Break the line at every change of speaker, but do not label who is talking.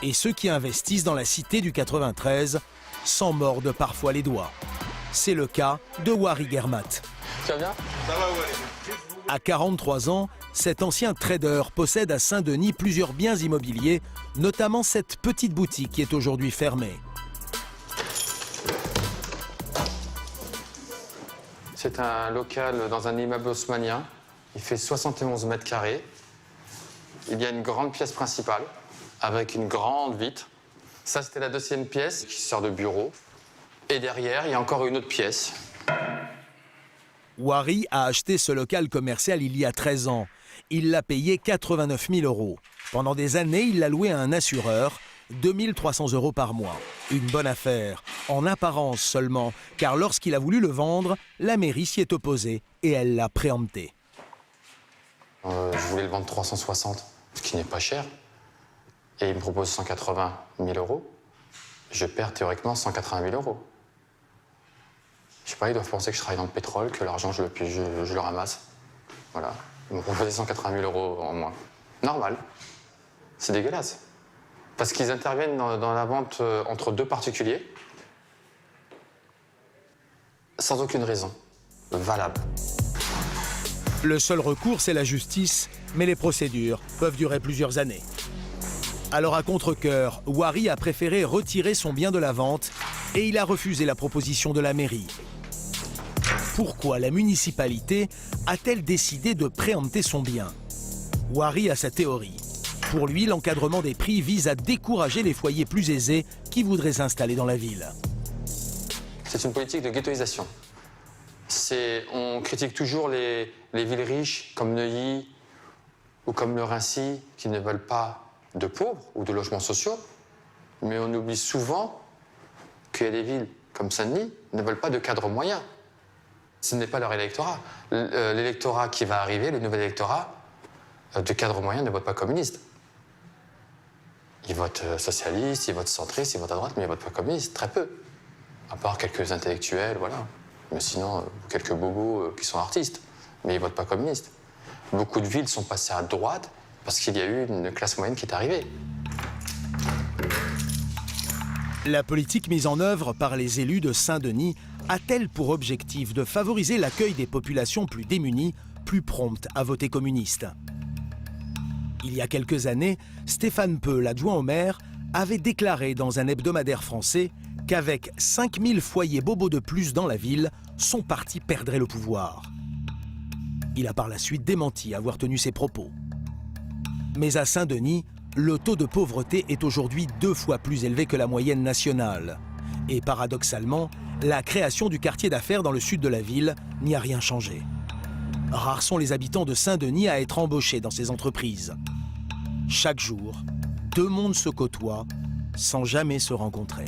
Et ceux qui investissent dans la cité du 93 s'en mordent parfois les doigts. C'est le cas de Wari Germat.
Tu vas bien? Ça va,
ouais. À 43 ans, cet ancien trader possède à Saint-Denis plusieurs biens immobiliers, notamment cette petite boutique qui est aujourd'hui fermée.
C'est un local dans un immeuble haussmannien. Il fait 71 mètres carrés. Il y a une grande pièce principale avec une grande vitre. Ça, c'était la deuxième pièce qui sert de bureau. Et derrière, il y a encore une autre pièce.
Wari a acheté ce local commercial il y a 13 ans. Il l'a payé 89 000 €. Pendant des années, il l'a loué à un assureur, 2 300 € par mois. Une bonne affaire, en apparence seulement, car lorsqu'il a voulu le vendre, la mairie s'y est opposée et elle l'a préempté.
Je voulais le vendre 360, ce qui n'est pas cher. Et il me propose 180 000 €. Je perds théoriquement 180 000 €. Je sais pas, ils doivent penser que je travaille dans le pétrole, que l'argent, je le ramasse. Voilà. Ils m'ont proposé 180 000 € en moins. Normal. C'est dégueulasse. Parce qu'ils interviennent dans la vente entre deux particuliers, sans aucune raison valable.
Le seul recours, c'est la justice, mais les procédures peuvent durer plusieurs années. Alors à contre-cœur, Wari a préféré retirer son bien de la vente et il a refusé la proposition de la mairie. Pourquoi la municipalité a-t-elle décidé de préempter son bien? Wari a sa théorie. Pour lui, l'encadrement des prix vise à décourager les foyers plus aisés qui voudraient s'installer dans la ville.
C'est une politique de ghettoisation. On critique toujours les villes riches comme Neuilly ou comme le Raincy qui ne veulent pas de pauvres ou de logements sociaux, mais on oublie souvent qu'il y a des villes comme Saint-Denis qui ne veulent pas de cadres moyens. Ce n'est pas leur électorat. L'électorat qui va arriver, le nouvel électorat, de cadres moyens ne vote pas communiste. Ils votent socialistes, ils votent centristes, ils votent à droite, mais ils votent pas communistes, très peu. À part quelques intellectuels, voilà. Mais sinon, quelques bobos qui sont artistes, mais ils votent pas communistes. Beaucoup de villes sont passées à droite parce qu'il y a eu une classe moyenne qui est arrivée.
La politique mise en œuvre par les élus de Saint-Denis a-t-elle pour objectif de favoriser l'accueil des populations plus démunies, plus promptes à voter communiste? Il y a quelques années, Stéphane Peu, l'adjoint au maire, avait déclaré dans un hebdomadaire français qu'avec 5000 foyers bobos de plus dans la ville, son parti perdrait le pouvoir. Il a par la suite démenti avoir tenu ses propos. Mais à Saint-Denis, le taux de pauvreté est aujourd'hui 2 fois plus élevé que la moyenne nationale. Et paradoxalement, la création du quartier d'affaires dans le sud de la ville n'y a rien changé. Rares sont les habitants de Saint-Denis à être embauchés dans ces entreprises. Chaque jour, deux mondes se côtoient sans jamais se rencontrer.